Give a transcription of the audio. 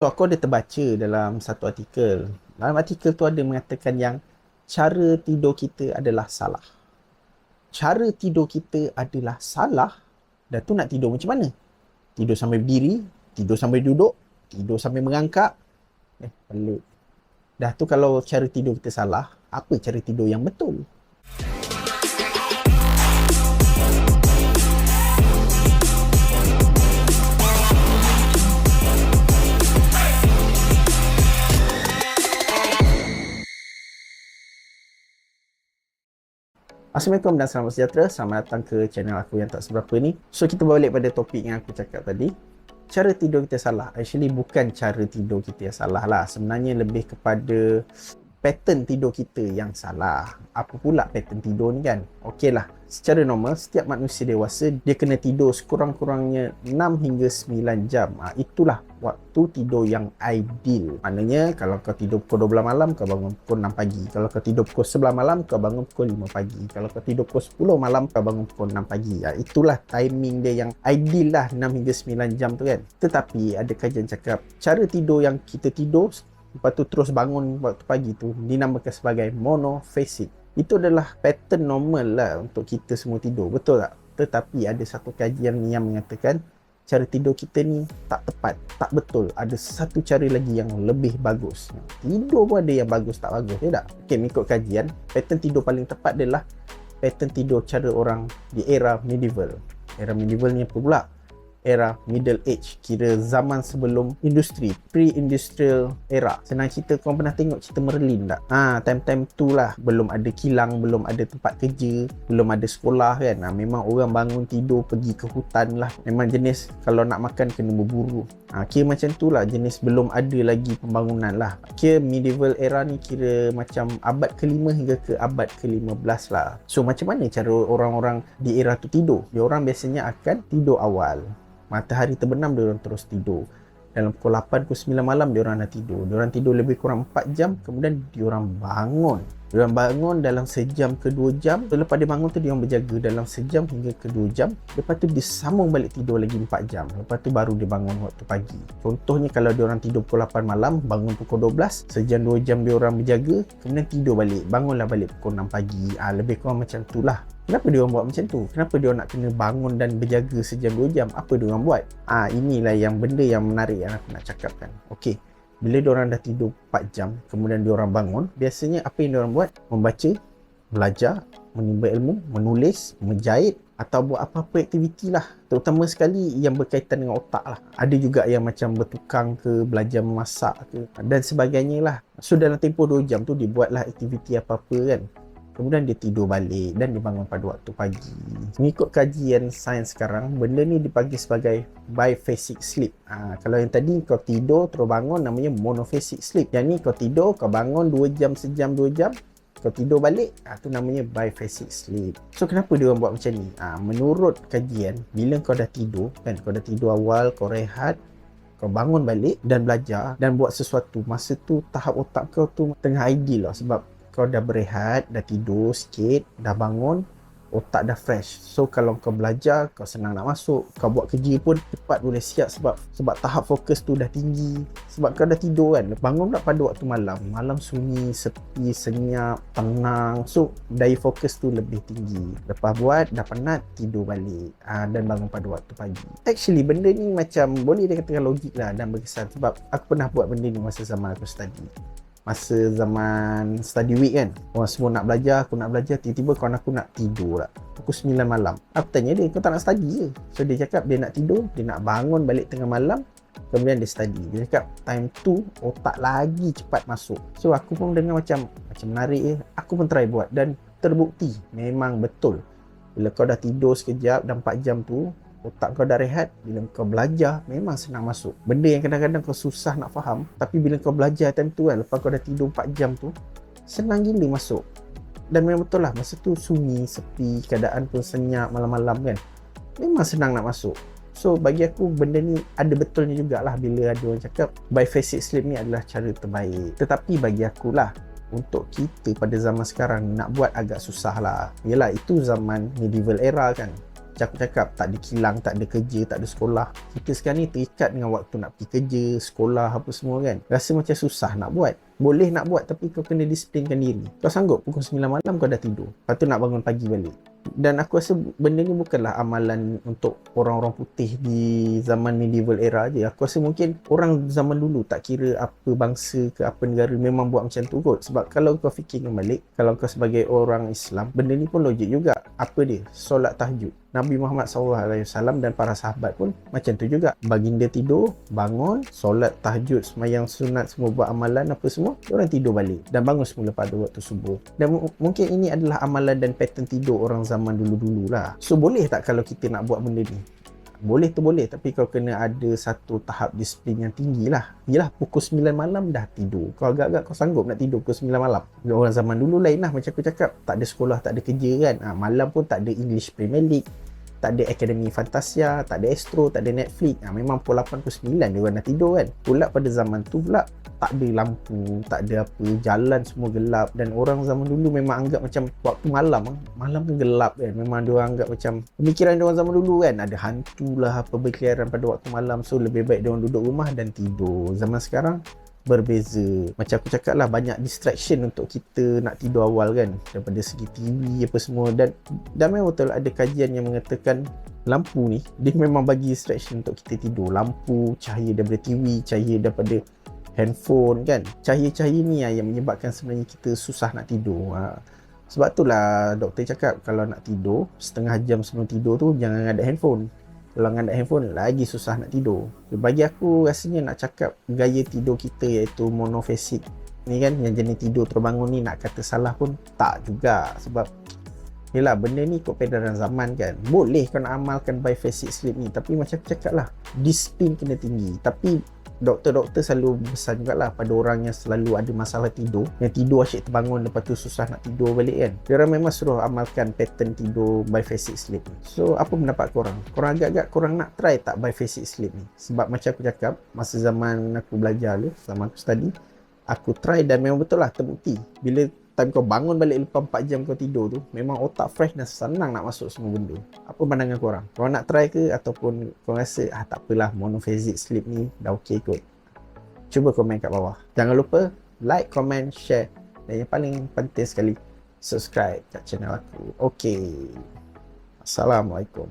So, aku ada terbaca dalam satu artikel. Dalam artikel tu ada mengatakan yang cara tidur kita adalah salah. Cara tidur kita adalah salah. Dan tu nak tidur macam mana? Tidur sambil berdiri, tidur sambil duduk, tidur sambil merangkak. Pelik. Dah tu kalau cara tidur kita salah, apa cara tidur yang betul? Assalamualaikum dan selamat sejahtera. Selamat datang ke channel aku yang tak seberapa ni. So, kita balik pada topik yang aku cakap tadi. Cara tidur kita salah. Actually, bukan cara tidur kita yang salah lah. Sebenarnya lebih kepada pattern tidur kita yang salah. Apa pula pattern tidur ni kan? Okey lah. Secara normal, setiap manusia dewasa, dia kena tidur sekurang-kurangnya 6 hingga 9 jam. Itulah waktu tidur yang ideal. Maknanya, kalau kau tidur pukul 12 malam, kau bangun pukul 6 pagi. Kalau kau tidur pukul 11 malam, kau bangun pukul 5 pagi. Kalau kau tidur pukul 10 malam, kau bangun pukul 6 pagi. Itulah timing dia yang ideal lah, 6 hingga 9 jam tu kan. Tetapi, ada kajian cakap, cara tidur yang kita tidur, lepas tu terus bangun waktu pagi tu, dinamakan sebagai monophasic. Itu adalah pattern normal lah untuk kita semua tidur, betul tak? Tetapi ada satu kajian yang mengatakan cara tidur kita ni tak tepat, tak betul. Ada satu cara lagi yang lebih bagus. Tidur pun ada yang bagus tak bagus, ya tak? Okey, mengikut kajian, pattern tidur paling tepat adalah pattern tidur cara orang di era medieval. Era medieval ni apa pula? Era middle age, kira zaman sebelum industri, pre-industrial era. Senang cerita, kau pernah tengok cerita Merlin tak? Time-time tu lah, belum ada kilang, belum ada tempat kerja, belum ada sekolah kan. Memang orang bangun tidur pergi ke hutan lah. Memang jenis kalau nak makan kena berburu. Kira macam tu lah, jenis belum ada lagi pembangunan lah. Kira medieval era ni kira macam abad ke-5 hingga ke abad ke-15 lah. So macam mana cara orang-orang di era tu tidur? Dia orang biasanya akan tidur awal. Matahari terbenam, dia orang terus tidur. Dalam pukul 8, pukul 9 malam, dia orang dah tidur. Dia orang tidur lebih kurang 4 jam, kemudian dia orang bangun. Dia orang bangun dalam sejam ke 2 jam. Lepas dia bangun tu, dia orang berjaga dalam sejam hingga ke 2 jam. Lepas tu dia sambung balik tidur lagi 4 jam. Lepas tu baru dia bangun waktu pagi. Contohnya kalau dia orang tidur pukul 8 malam, bangun pukul 12, sejam 2 jam dia orang berjaga, kemudian tidur balik. Bangunlah balik pukul 6 pagi. Lebih kurang macam tu lah. Kenapa dia orang buat macam tu? Kenapa dia orang nak kena bangun dan berjaga sejam 2 jam? Apa dia orang buat? Inilah yang benda yang menarik yang aku nak cakapkan. Okey. Bila diorang dah tidur 4 jam, kemudian diorang bangun, biasanya apa yang diorang buat? Membaca, belajar, menimba ilmu, menulis, menjahit, atau buat apa-apa aktiviti lah. Terutama sekali yang berkaitan dengan otak lah. Ada juga yang macam bertukang ke, belajar memasak ke, dan sebagainya lah. So dalam tempoh 2 jam tu, dibuatlah aktiviti apa-apa kan. Kemudian dia tidur balik dan dia bangun pada waktu pagi. Mengikut kajian sains sekarang, benda ni dipanggil sebagai biphasic sleep. Kalau yang tadi kau tidur terus bangun, namanya monophasic sleep. Yang ni kau tidur, kau bangun 2 jam, sejam, 2 jam, kau tidur balik, tu namanya biphasic sleep. So kenapa dia orang buat macam ni? Menurut kajian, bila kau dah tidur kan, kau dah tidur awal, kau rehat, kau bangun balik dan belajar dan buat sesuatu, masa tu tahap otak kau tu tengah ideal lah. Sebab kau dah berehat, dah tidur sikit, dah bangun, otak dah fresh. So kalau kau belajar, kau senang nak masuk. Kau buat kerja pun cepat boleh siap sebab tahap fokus tu dah tinggi. Sebab kau dah tidur kan. Bangun pula pada waktu malam. Malam sunyi, sepi, senyap, tenang. So daya fokus tu lebih tinggi. Lepas buat, dah penat, tidur balik. Dan bangun pada waktu pagi. Actually benda ni macam boleh dikatakan logik lah dan berkesan. Sebab aku pernah buat benda ni masa zaman aku study. Masa zaman study week kan, orang semua nak belajar, aku nak belajar, tiba-tiba kawan aku nak tidur lah pukul 9 malam. Aku tanya dia, kau tak nak study ke? So dia cakap dia nak tidur, dia nak bangun balik tengah malam, kemudian dia study. Dia cakap time tu otak lagi cepat masuk. So aku pun dengar macam menarik je. Aku pun try buat dan terbukti memang betul. Bila kau dah tidur sekejap dan 4 jam tu, otak kau dah rehat, bila kau belajar memang senang masuk. Benda yang kadang-kadang kau susah nak faham, tapi bila kau belajar time tu kan, lepas kau dah tidur 4 jam tu, senang gila masuk. Dan memang betul lah, masa tu sunyi, sepi, keadaan pun senyap malam-malam kan, memang senang nak masuk. So bagi aku benda ni ada betulnya jugalah bila ada orang cakap biphasic sleep ni adalah cara terbaik. Tetapi bagi akulah, untuk kita pada zaman sekarang nak buat agak susah lah. Yelah, itu zaman medieval era kan. Macam aku cakap, tak ada kilang, tak ada kerja, tak ada sekolah. Kita sekarang ni terikat dengan waktu nak pergi kerja, sekolah apa semua kan. Rasa macam susah nak buat. Boleh nak buat tapi kau kena disiplinkan diri. Kau sanggup pukul 9 malam kau dah tidur. Lepas tu nak bangun pagi balik. Dan aku rasa benda ni bukanlah amalan untuk orang-orang putih di zaman medieval era je. Aku rasa mungkin orang zaman dulu, tak kira apa bangsa ke apa negara, memang buat macam tu kot. Sebab kalau kau fikirkan balik, kalau kau sebagai orang Islam, benda ni pun logik juga. Apa dia? Solat tahajud. Nabi Muhammad SAW dan para sahabat pun macam tu juga. Baginda tidur, bangun, solat tahajud, semayang sunat, semua buat amalan apa semua, orang tidur balik dan bangun semula pada waktu subuh. Dan mungkin ini adalah amalan dan pattern tidur orang zaman dulu-dulu lah. So boleh tak kalau kita nak buat benda ni? Boleh tu boleh, tapi kau kena ada satu tahap disiplin yang tinggi lah. Yelah, pukul 9 malam dah tidur. Kau agak-agak kau sanggup nak tidur pukul 9 malam. Orang zaman dulu lain lah, macam aku cakap. Tak ada sekolah, tak ada kerja kan. Malam pun tak ada English Premier League, tak ada Akademi Fantasia, tak ada Astro, tak ada Netflix. Memang pukul 8, pukul 9 dia orang dah tidur kan. Pula pada zaman tu pula tak ada lampu, tak ada apa, jalan semua gelap. Dan orang zaman dulu memang anggap macam waktu malam tu gelap kan. Memang dia orang anggap macam, pemikiran dia orang zaman dulu kan, ada hantu lah apa berkeliaran pada waktu malam. So lebih baik dia orang duduk rumah dan tidur. Zaman sekarang berbeza. Macam aku cakap lah, banyak distraction untuk kita nak tidur awal kan, daripada segi TV apa semua. Dan memang betul ada kajian yang mengatakan lampu ni dia memang bagi distraction untuk kita tidur. Lampu, cahaya daripada TV, cahaya daripada handphone kan, cahaya-cahaya ni yang menyebabkan sebenarnya kita susah nak tidur. Sebab itulah doktor cakap kalau nak tidur, setengah jam sebelum tidur tu jangan ada handphone. Kalau ada handphone lagi susah nak tidur. Bagi aku rasanya nak cakap gaya tidur kita iaitu monofasik ni kan, yang jenis tidur terbangun ni, nak kata salah pun tak juga. Sebab yelah, benda ni ikut peredaran zaman kan. Boleh kau nak amalkan biphasic sleep ni, tapi macam aku cakap lah, disiplin kena tinggi. Tapi doktor-doktor selalu pesan jugalah pada orang yang selalu ada masalah tidur, yang tidur asyik terbangun lepas tu susah nak tidur balik kan. Diorang memang suruh amalkan pattern tidur biphasic sleep ni. So apa pendapat korang? Korang agak-agak korang nak try tak biphasic sleep ni? Sebab macam aku cakap, masa zaman aku belajar dulu, zaman aku study, aku try dan memang betul lah, terbukti. Bila time kau bangun balik lepas 4 jam kau tidur tu, memang otak fresh dan senang nak masuk semua benda. Apa pandangan korang? Korang nak try ke? Ataupun korang rasa tak apalah, monophasic sleep ni dah okey kot? Cuba komen kat bawah. Jangan lupa like, comment, share, dan yang paling penting sekali, subscribe kat channel aku. Okey, Assalamualaikum.